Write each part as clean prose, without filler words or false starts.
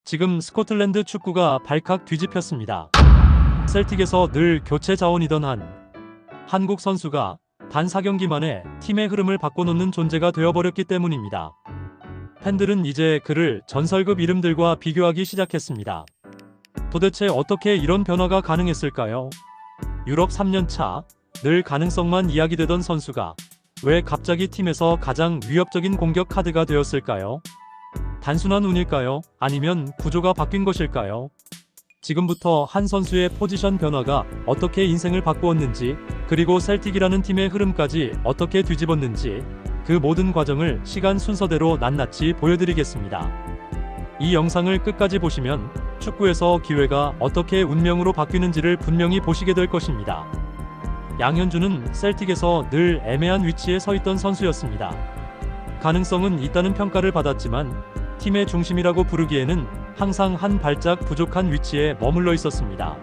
지금 스코틀랜드 축구가 발칵 뒤집혔습니다. 셀틱에서 늘 교체 자원이던 한국 선수가 단 4경기 만에 팀의 흐름을 바꿔놓는 존재가 되어버렸기 때문입니다. 팬들은 이제 그를 전설급 이름들과 비교하기 시작했습니다. 도대체 어떻게 이런 변화가 가능했을까요? 유럽 3년차 늘 가능성만 이야기되던 선수가 왜 갑자기 팀에서 가장 위협적인 공격 카드가 되었을까요? 단순한 운일까요? 아니면 구조가 바뀐 것일까요? 지금부터 한 선수의 포지션 변화가 어떻게 인생을 바꾸었는지, 그리고 셀틱이라는 팀의 흐름까지 어떻게 뒤집었는지, 그 모든 과정을 시간 순서대로 낱낱이 보여드리겠습니다. 이 영상을 끝까지 보시면 축구에서 기회가 어떻게 운명으로 바뀌는지를 분명히 보시게 될 것입니다. 양현준은 셀틱에서 늘 애매한 위치에 서 있던 선수였습니다. 가능성은 있다는 평가를 받았지만 팀의 중심이라고 부르기에는 항상 한 발짝 부족한 위치에 머물러 있었습니다.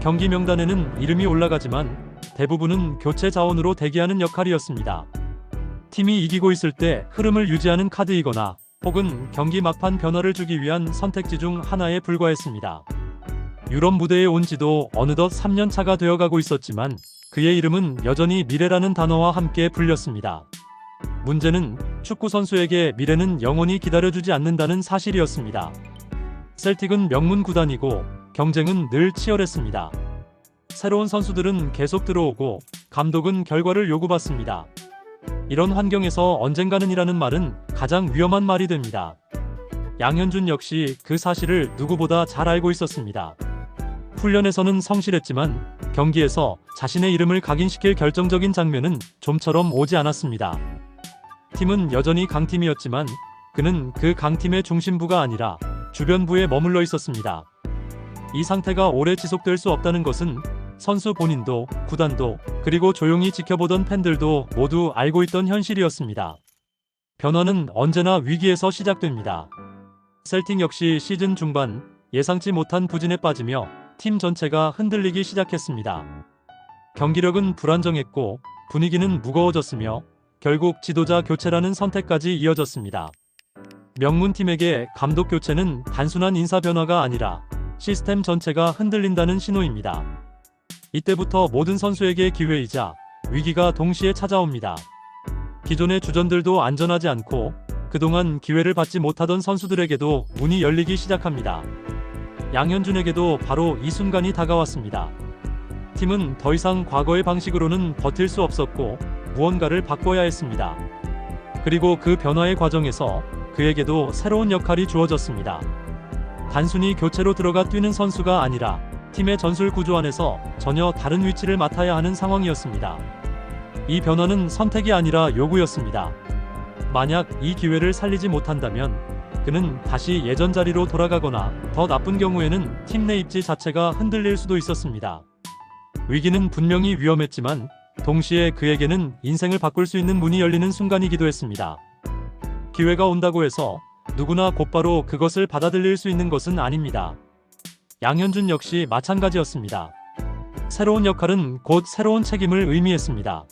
경기 명단에는 이름이 올라가지만 대부분은 교체 자원으로 대기하는 역할이었습니다. 팀이 이기고 있을 때 흐름을 유지하는 카드이거나 혹은 경기 막판 변화를 주기 위한 선택지 중 하나에 불과했습니다. 유럽 무대에 온 지도 어느덧 3년 차가 되어가고 있었지만 그의 이름은 여전히 미래라는 단어와 함께 불렸습니다. 문제는 축구 선수에게 미래는 영원히 기다려주지 않는다는 사실이었습니다. 셀틱은 명문 구단이고 경쟁은 늘 치열했습니다. 새로운 선수들은 계속 들어오고 감독은 결과를 요구받습니다. 이런 환경에서 언젠가는이라는 말은 가장 위험한 말이 됩니다. 양현준 역시 그 사실을 누구보다 잘 알고 있었습니다. 훈련에서는 성실했지만 경기에서 자신의 이름을 각인시킬 결정적인 장면은 좀처럼 오지 않았습니다. 팀은 여전히 강팀이었지만 그는 그 강팀의 중심부가 아니라 주변부에 머물러 있었습니다. 이 상태가 오래 지속될 수 없다는 것은 선수 본인도, 구단도, 그리고 조용히 지켜보던 팬들도 모두 알고 있던 현실이었습니다. 변화는 언제나 위기에서 시작됩니다. 셀틱 역시 시즌 중반 예상치 못한 부진에 빠지며 팀 전체가 흔들리기 시작했습니다. 경기력은 불안정했고 분위기는 무거워졌으며 결국 지도자 교체라는 선택까지 이어졌습니다. 명문팀에게 감독 교체는 단순한 인사 변화가 아니라 시스템 전체가 흔들린다는 신호입니다. 이때부터 모든 선수에게 기회이자 위기가 동시에 찾아옵니다. 기존의 주전들도 안전하지 않고 그동안 기회를 받지 못하던 선수들에게도 문이 열리기 시작합니다. 양현준에게도 바로 이 순간이 다가왔습니다. 팀은 더 이상 과거의 방식으로는 버틸 수 없었고 무언가를 바꿔야 했습니다. 그리고 그 변화의 과정에서 그에게도 새로운 역할이 주어졌습니다. 단순히 교체로 들어가 뛰는 선수가 아니라 팀의 전술 구조 안에서 전혀 다른 위치를 맡아야 하는 상황이었습니다. 이 변화는 선택이 아니라 요구였습니다. 만약 이 기회를 살리지 못한다면 그는 다시 예전 자리로 돌아가거나 더 나쁜 경우에는 팀 내 입지 자체가 흔들릴 수도 있었습니다. 위기는 분명히 위험했지만 동시에 그에게는 인생을 바꿀 수 있는 문이 열리는 순간이기도 했습니다. 기회가 온다고 해서 누구나 곧바로 그것을 받아들일 수 있는 것은 아닙니다. 양현준 역시 마찬가지였습니다. 새로운 역할은 곧 새로운 책임을 의미했습니다.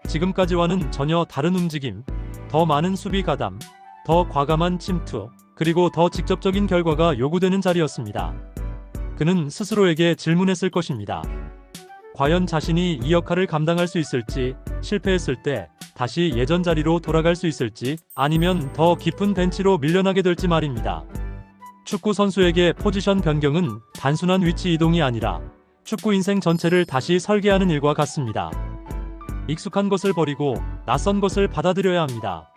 지금까지와는 전혀 다른 움직임, 더 많은 수비 가담, 더 과감한 침투, 그리고 더 직접적인 결과가 요구되는 자리였습니다. 그는 스스로에게 질문했을 것입니다. 과연 자신이 이 역할을 감당할 수 있을지, 실패했을 때 다시 예전 자리로 돌아갈 수 있을지, 아니면 더 깊은 벤치로 밀려나게 될지 말입니다. 축구 선수에게 포지션 변경은 단순한 위치 이동이 아니라 축구 인생 전체를 다시 설계하는 일과 같습니다. 익숙한 것을 버리고 낯선 것을 받아들여야 합니다.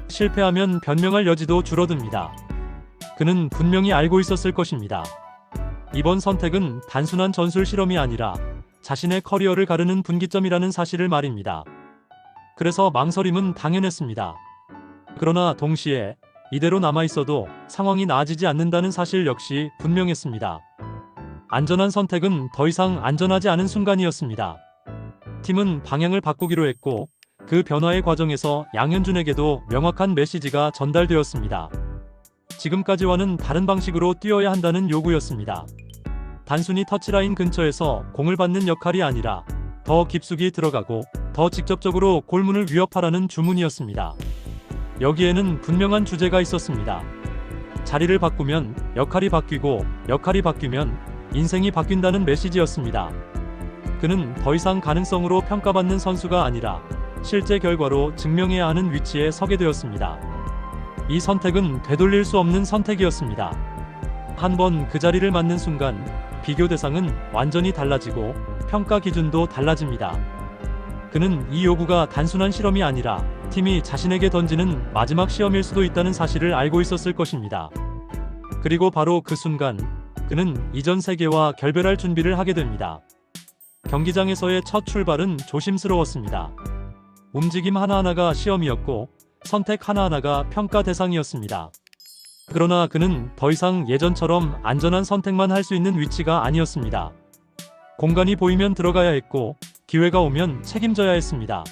실패하면 변명할 여지도 줄어듭니다. 그는 분명히 알고 있었을 것입니다. 이번 선택은 단순한 전술 실험이 아니라 자신의 커리어를 가르는 분기점이라는 사실을 말입니다. 그래서 망설임은 당연했습니다. 그러나 동시에 이대로 남아있어도 상황이 나아지지 않는다는 사실 역시 분명했습니다. 안전한 선택은 더 이상 안전하지 않은 순간이었습니다. 팀은 방향을 바꾸기로 했고 그 변화의 과정에서 양현준에게도 명확한 메시지가 전달되었습니다. 지금까지와는 다른 방식으로 뛰어야 한다는 요구였습니다. 단순히 터치라인 근처에서 공을 받는 역할이 아니라 더 깊숙이 들어가고 더 직접적으로 골문을 위협하라는 주문이었습니다. 여기에는 분명한 주제가 있었습니다. 자리를 바꾸면 역할이 바뀌고 역할이 바뀌면 인생이 바뀐다는 메시지였습니다. 그는 더 이상 가능성으로 평가받는 선수가 아니라 실제 결과로 증명해야 하는 위치에 서게 되었습니다. 이 선택은 되돌릴 수 없는 선택이었습니다. 한번 그 자리를 맡는 순간 비교 대상은 완전히 달라지고 평가 기준도 달라집니다. 그는 이 요구가 단순한 실험이 아니라 팀이 자신에게 던지는 마지막 시험일 수도 있다는 사실을 알고 있었을 것입니다. 그리고 바로 그 순간 그는 이전 세계와 결별할 준비를 하게 됩니다. 경기장에서의 첫 출발은 조심스러웠습니다. 움직임 하나하나가 시험이었고 선택 하나하나가 평가 대상이었습니다. 그러나 그는 더 이상 예전처럼 안전한 선택만 할 수 있는 위치가 아니었습니다. 공간이 보이면 들어가야 했고 기회가 오면 책임져야 했습니다.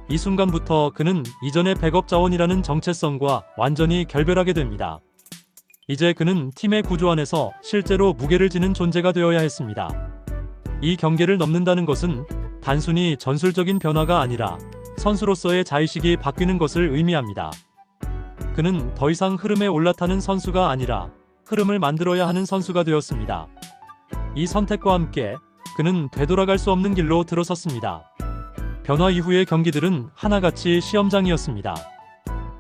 이 순간부터 그는 이전의 백업 자원이라는 정체성과 완전히 결별하게 됩니다. 이제 그는 팀의 구조 안에서 실제로 무게를 지는 존재가 되어야 했습니다. 이 경계를 넘는다는 것은 단순히 전술적인 변화가 아니라 선수로서의 자의식이 바뀌는 것을 의미합니다. 그는 더 이상 흐름에 올라타는 선수가 아니라 흐름을 만들어야 하는 선수가 되었습니다. 이 선택과 함께 그는 되돌아갈 수 없는 길로 들어섰습니다. 변화 이후의 경기들은 하나같이 시험장이었습니다.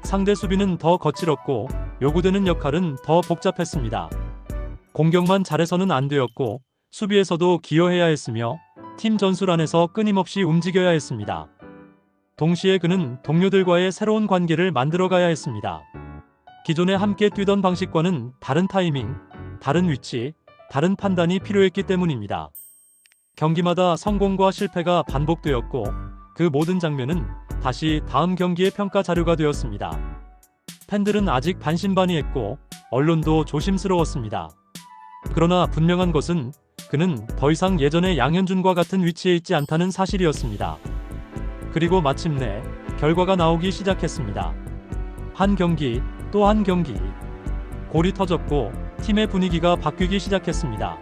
상대 수비는 더 거칠었고 요구되는 역할은 더 복잡했습니다. 공격만 잘해서는 안 되었고 수비에서도 기여해야 했으며 팀 전술 안에서 끊임없이 움직여야 했습니다. 동시에 그는 동료들과의 새로운 관계를 만들어가야 했습니다. 기존에 함께 뛰던 방식과는 다른 타이밍, 다른 위치, 다른 판단이 필요했기 때문입니다. 경기마다 성공과 실패가 반복되었고 그 모든 장면은 다시 다음 경기의 평가 자료가 되었습니다. 팬들은 아직 반신반의했고 언론도 조심스러웠습니다. 그러나 분명한 것은 그는 더 이상 예전의 양현준과 같은 위치에 있지 않다는 사실이었습니다. 그리고 마침내 결과가 나오기 시작했습니다. 한 경기, 또 한 경기. 골이 터졌고 팀의 분위기가 바뀌기 시작했습니다.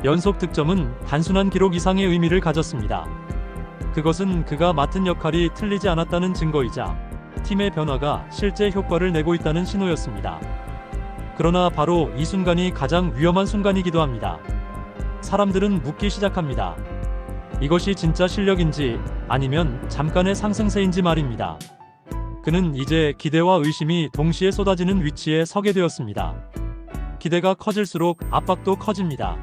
연속 득점은 단순한 기록 이상의 의미를 가졌습니다. 그것은 그가 맡은 역할이 틀리지 않았다는 증거이자 팀의 변화가 실제 효과를 내고 있다는 신호였습니다. 그러나 바로 이 순간이 가장 위험한 순간이기도 합니다. 사람들은 묻기 시작합니다. 이것이 진짜 실력인지 아니면 잠깐의 상승세인지 말입니다. 그는 이제 기대와 의심이 동시에 쏟아지는 위치에 서게 되었습니다. 기대가 커질수록 압박도 커집니다.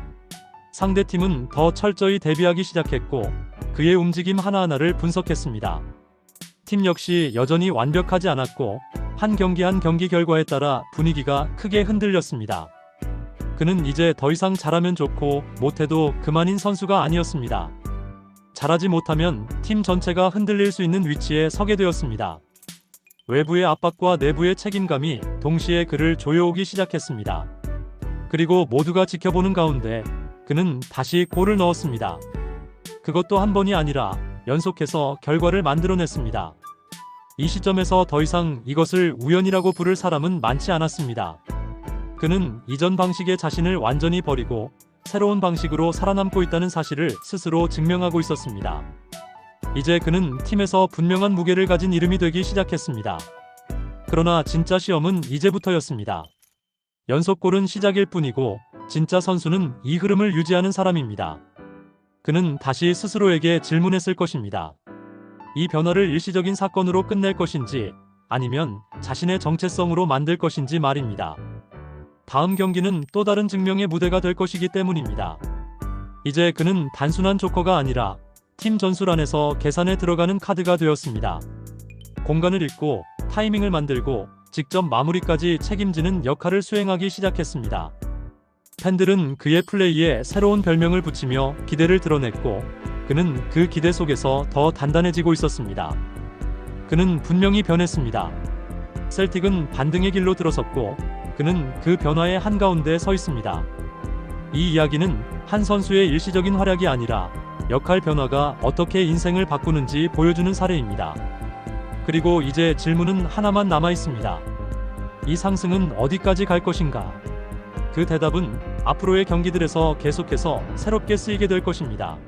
상대팀은 더 철저히 대비하기 시작했고 그의 움직임 하나하나를 분석했습니다. 팀 역시 여전히 완벽하지 않았고 한 경기 한 경기 결과에 따라 분위기가 크게 흔들렸습니다. 그는 이제 더 이상 잘하면 좋고 못해도 그만인 선수가 아니었습니다. 잘하지 못하면 팀 전체가 흔들릴 수 있는 위치에 서게 되었습니다. 외부의 압박과 내부의 책임감이 동시에 그를 조여오기 시작했습니다. 그리고 모두가 지켜보는 가운데 그는 다시 골을 넣었습니다. 그것도 한 번이 아니라 연속해서 결과를 만들어냈습니다. 이 시점에서 더 이상 이것을 우연이라고 부를 사람은 많지 않았습니다. 그는 이전 방식의 자신을 완전히 버리고 새로운 방식으로 살아남고 있다는 사실을 스스로 증명하고 있었습니다. 이제 그는 팀에서 분명한 무게를 가진 이름이 되기 시작했습니다. 그러나 진짜 시험은 이제부터였습니다. 연속골은 시작일 뿐이고 진짜 선수는 이 흐름을 유지하는 사람입니다. 그는 다시 스스로에게 질문했을 것입니다. 이 변화를 일시적인 사건으로 끝낼 것인지 아니면 자신의 정체성으로 만들 것인지 말입니다. 다음 경기는 또 다른 증명의 무대가 될 것이기 때문입니다. 이제 그는 단순한 조커가 아니라 팀 전술 안에서 계산에 들어가는 카드가 되었습니다. 공간을 읽고 타이밍을 만들고 직접 마무리까지 책임지는 역할을 수행하기 시작했습니다. 팬들은 그의 플레이에 새로운 별명을 붙이며 기대를 드러냈고 그는 그 기대 속에서 더 단단해지고 있었습니다. 그는 분명히 변했습니다. 셀틱은 반등의 길로 들어섰고 그는 그 변화의 한가운데 서 있습니다. 이 이야기는 한 선수의 일시적인 활약이 아니라 역할 변화가 어떻게 인생을 바꾸는지 보여주는 사례입니다. 그리고 이제 질문은 하나만 남아 있습니다. 이 상승은 어디까지 갈 것인가? 그 대답은 앞으로의 경기들에서 계속해서 새롭게 쓰이게 될 것입니다.